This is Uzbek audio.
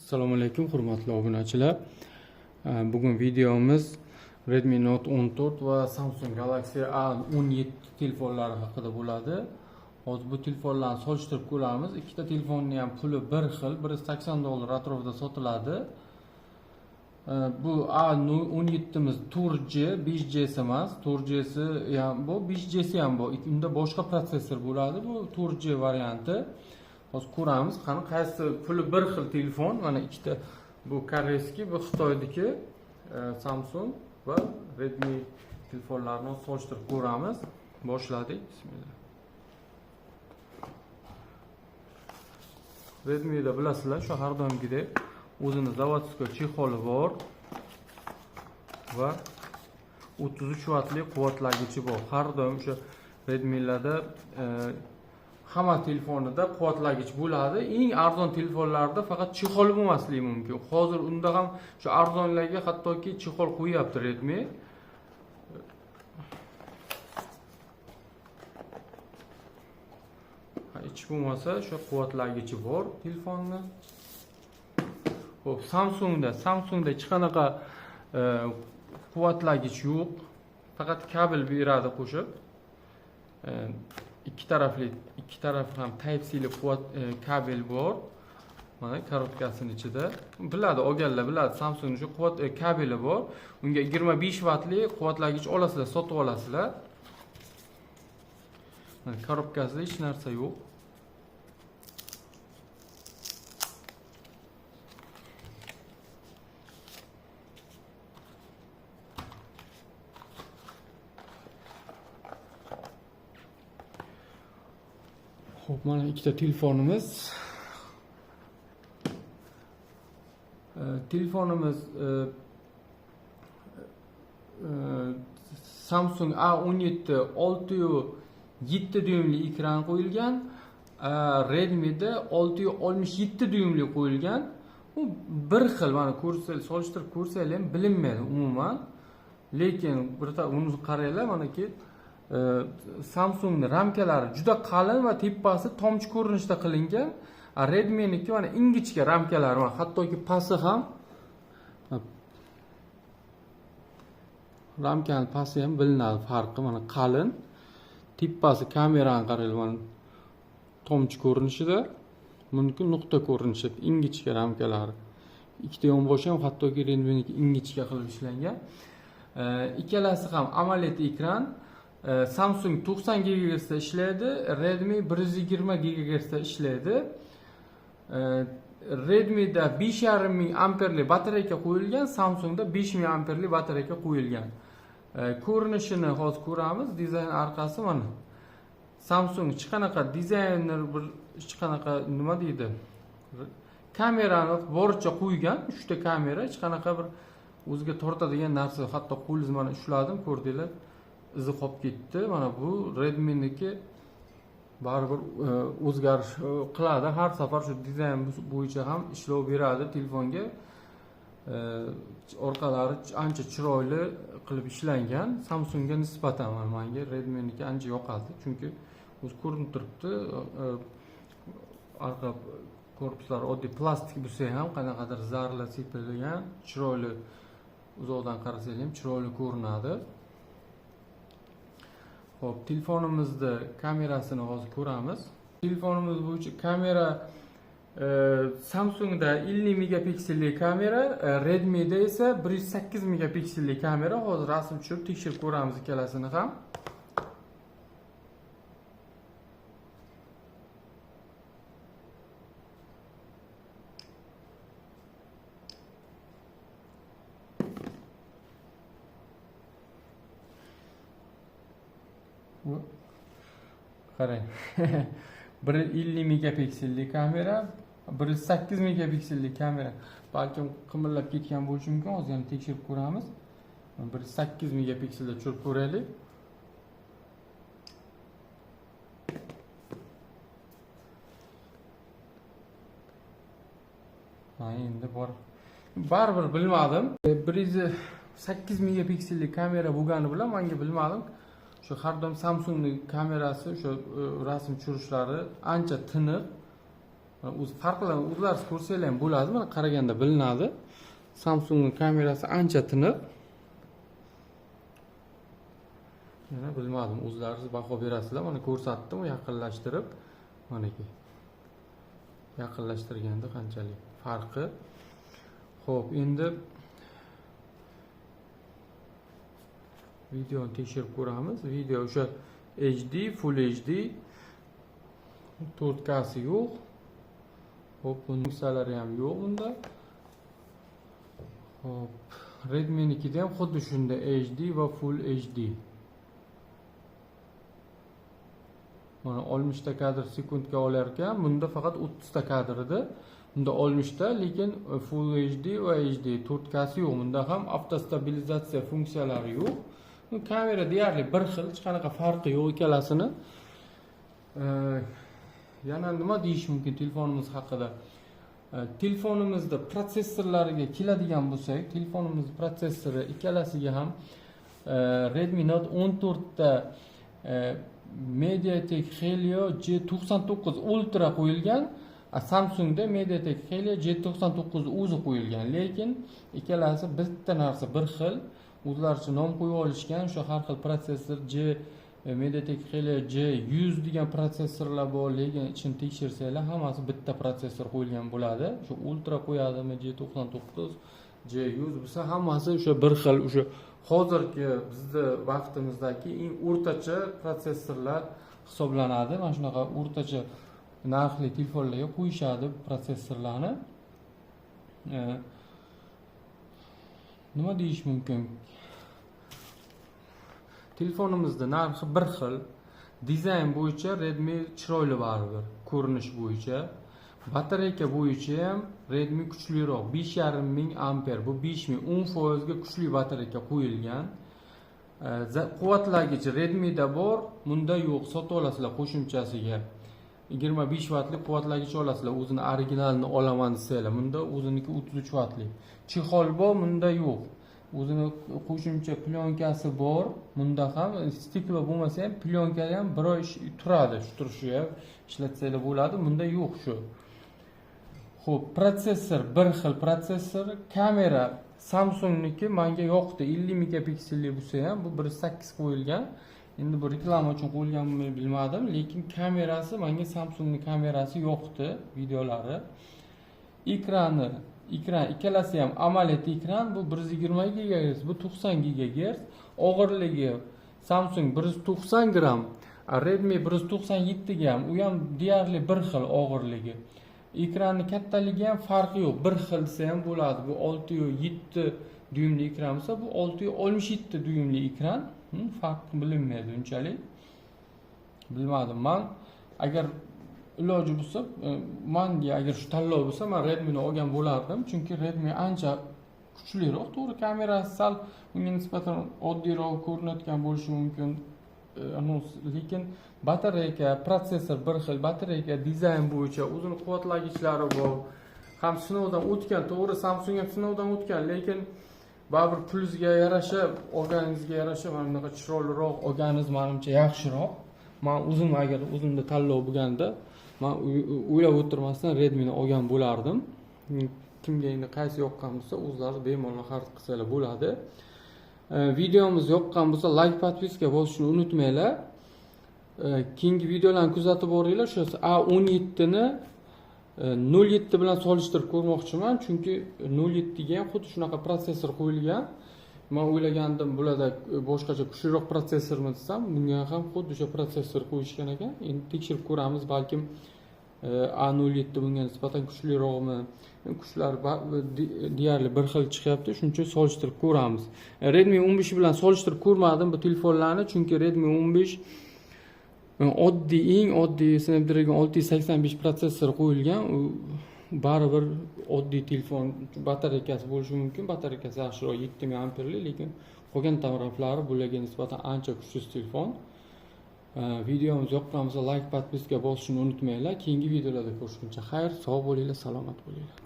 Assalomu alaykum hurmatli obunachilar. Bugun videomiz Redmi Note 14 va Samsung Galaxy A17 telefonlari haqida bo'ladi. Hozir bu telefonlarni solishtirib ko'ramiz. Ikkita telefonning ham puli bir xil, $180 atrofida sotiladi. Bu A17miz 4G, 5G'si emas, 4G'si ham bu, 5G'si ham bu. Unda boshqa protsessor bo'ladi. Bu 4G varianti. Hozir ko'ramiz, qani qaysi puli bir xil telefon. Mana ikkita, bu koreyskiy, bu Xitoyniki Samsung va Redmi telefonlarini solishtirib ko'ramiz. Boshladik. Bismillah. Redmi'da bilasizlar, shu har doimgidek o'zini zavodskiy chexoli bor va 33 vatli quvvatlagichi bor. Har doim o'sha Redmi'larda hamma telefonida quvvatlagich bo'ladi. Eng arzon telefonlarda faqat chexol bo'lmasligi mumkin. Hozir unda ham shu arzonlarga hattoki chexol qo'yapti Redmi. Hech bo'lmasa shu quvvatlagichi bor telefonni. Xo'p, Samsungda hech qanaqa quvvatlagich yo'q. Faqat kabel beradi qo'shib. Ikki taraf ham Type-C kabel bor. Mana korotkasining ichida. Biladi, olganlar biladi, Samsungning shu kabeli bor. Unga 25 vatli quvvatlagich olasizlar, sotib olasizlar. Mana korobkasida hech narsa yo'q. Xo'p, mana ikkita telefonimiz. Samsung A17 6.7 dyuymli ekran qo'yilgan. Redmi'da 6.67 dyuymli qo'yilgan. U bir xil, mana solishtirib ko'rsangiz ham bilinmaydi umuman. Lekin buni qaranglar, manaki Samsungning ramkalari juda qalin va tepasi tomchi ko'rinishda qilingan. Redmi'niki mana ingichka ramkalari, mana hattoki pasti ham, ramkaning pasti ham bilinadi farqi, mana qalin. Tepasi kamerani qaranglar, mana tomchi ko'rinishida, buniki nuqta ko'rinishida, ingichka ramkalari. Ikkita yonboshi ham hattoki Redmi'niki ingichka qilib ishlangan. Ikkalasi ham AMOLED ekran. Samsung 90 GHz da ishlaydi, Redmi 120 GHz da ishlaydi. Redmi'da 5.5 amperli batareyka qo'yilgan, Samsungda 5000 amperli batareyka qo'yilgan. Ko'rinishini hozir ko'ramiz. Dizayn orqasi mana. Samsung hech qanaqa dizayner hech qanaqa nima deydi? Kamerani boricha qo'ygan, 3 ta kamera, hech qanaqa bir o'ziga tortadigan narsa, hatto qo'lingiz mana ushladim, ko'rdinglar. Izi qolib ketdi. Mana bu Redmi'niki baribir o'zgarish qiladi. Har safar shu dizayn bo'yicha ham ishlov beradi telefonga. Orqalari ancha chiroyli qilib ishlangan. Samsungga nisbatan menga Redmi'niki ancha yoqadi, chunki o'zi ko'rinib turibdi. Orqa korpuslari oddiy plastik bo'lsa ham qanaqadir zarlar sepilgan, chiroyli, uzoqdan qarasangiz ham chiroyli ko'rinadi. Xo'p, telefonimizda kamerasini hozir ko'ramiz. Telefonimiz bo'yicha kamera Samsungda 50 megapikselli kamera, Redmi'da esa 108 megapikselli kamera. Hozir rasm tushirib tekshirib ko'ramiz ikkalasini ham. Qarang. 150 megapikselli kamera, 108 megapikselli kamera. Balkim qimirlab ketgan bo'lishi mumkin. Hozir yana tekshirib ko'ramiz. 108 megapikselda tushirib ko'raylik. Endi baribir bilmadim. 108 megapikselli kamera bo'lgani bilan menga bilmadim. Shu har doim Samsungning kamerasi, shu rasm tushirishlari ancha tiniq. O'zi farqlarni o'zlariz ko'rsanglar ham bo'ladi. Mana qaraganda bilinadi. Samsungning kamerasi ancha tiniq. Yana bilmadim, o'zlaringiz baho berasizlar. Mana ko'rsatdim, yaqinlashtirib. Manaki. Yaqinlashtirganda qanchalik farqi. Xo'p, endi videoni tekshirib ko'ramiz. Video o'sha HD, Full HD 4K si yo'q. Xo'p, funksiyalari ham yo'q bunda. Xo'p, Redmi nikida ham xuddi shunday HD va Full HD. Mana 60 ta kadr sekundga olar ekan, bunda faqat 30 ta kadr edi. Bunda 60 ta, lekin Full HD va HD 4K si yo'q. Bunda ham avtostabilizatsiya funksiyalari yo'q. Kamera deyarli bir xil, hech qanaqa farqi yo'q ikkalasini. Yana nima deyish mumkin telefonimiz haqida? Telefonimizda protsessorlariga keladigan bo'lsak, telefonimiz protsessori ikkalasiga ham Redmi Note 14 da MediaTek Helio G99 Ultra qo'yilgan, Samsungda MediaTek Helio G99 o'zi qo'yilgan, lekin ikkalasi bitta narsa bir xil. O'zlaricha nom qo'yib olishgan, o'sha har xil protsessor MediaTek Helio G100 degan protsessorlar bor, lekin ichini tekshirsanglar hammasi bitta protsessor qo'yilgan bo'ladi. O'sha Ultra qo'yadimi, G99, G100 bo'lsa hammasi o'sha bir xil, o'sha hozirgi bizda vaqtimizdagi eng o'rtacha protsessorlar hisoblanadi. Mana shunaqa o'rtacha narxli telefonlarga qo'yishadi protsessorlarni. Nima deyish mumkin? Telefonimizda narxi bir xil, dizayn bo'yicha Redmi chiroyli baribir, ko'rinish bo'yicha. Batareyka bo'yicha ham Redmi kuchliroq, 5500 amper, bu 5000 10% ga kuchli batareyka qo'yilgan. Quvvatlagich Redmi'da bor, bunda yo'q, sotib olasizlar qo'shimchasiga. 25 vatlik quvvatlagich olasizlar, o'zini originalini olaman desanglar. Bunda o'ziniki 33 vatlik. Chexol bor, bunda yo'q. O'zini qo'shimcha plyonkasi bor. Bunda ham stiklo bo'lmasa ham plyonka ham bir oy turadi, shu turishi ham ishlatsanglar bo'ladi. Bunda yo'q shu. Xo'p, protsessor bir xil protsessor, kamera Samsungniki menga yoqdi. 50 megapikselli bo'lsa ham bu 1.8 qo'yilgan. Endi bu reklama uchun qo'yilganmi bilmadim, lekin kamerasi menga Samsungning kamerasi yoqdi, videolari. Ekran ikkalasi ham AMOLED ekran, bu 120 GHz, bu 90 GHz. Og'irligi Samsung 190 gram, Redmi 197 gram, u ham deyarli bir xil og'irligi. Ekranning kattaligi ham farqi yo'q, bir xil desa ham bo'ladi. Bu 6.7 dyumli ekran bo'lsa, bu 6.67 dyumli ekran. Farq bilinmaydi unchalik. Bilmadim men. Agar iloji bo'lsa, menga agar shu tanlov bo'lsa, men Redmi'ni olgan bo'lardim, chunki Redmi ancha kuchliroq, to'g'ri kamerasi sal unga nisbatan oddiyroq ko'rinayotgan bo'lishi mumkin. Lekin batareyka, protsessor bir xil, batareyka dizayn bo'yicha o'zini quvvatlagichlari bor. Ham sinovdan o'tgan, to'g'ri Samsung ham sinovdan o'tgan, lekin baribir pulingizga yarasha, olganingizga yarasha mana bunaqa chiroyliroq olganingiz menimcha yaxshiroq. Men o'zim agar o'zimda tanlov bo'lganda, men o'ylab o'tirmasdan Redmi'ni olgan bo'lardim. Kimga endi qaysi yoqqan bo'lsa, o'zlari bemalol xarid qilsalar bo'ladi. Videomiz yoqqan bo'lsa, like, podpiska bosishni unutmanglar. Keyingi videolarni kuzatib boringlar. Shu A17 ni 07 bilan solishtirib ko'rmoqchiman, chunki 07 ga ham xuddi shunaqa protsessor qo'yilgan. Men o'ylagandim, bularda boshqacha kuchliroq protsessormi desam, bunga ham xuddi o'sha protsessor qo'yishgan ekan. Endi tekshirib ko'ramiz, balkim A07 bunga nisbatan kuchliroqmi? Kuchlar deyarli bir xil chiqyapti, shuning uchun solishtirib ko'ramiz. Redmi 15 bilan solishtirib ko'rmadim bu telefonlarni, chunki Redmi 15 eng oddiy Snapdragon 685 protsessor qo'yilgan. U baribir oddiy telefon, batareykasi bo'lishi mumkin, batareykasi yaxshiroq 7000 amperli, lekin qolgan taraflari bularga nisbatan ancha kuchsiz telefon. Videomiz yoqqan bo'lsa, like, podpiska bosishni unutmanglar. Keyingi videolarda ko'rishguncha xayr, sog' bo'linglar, salomat bo'linglar.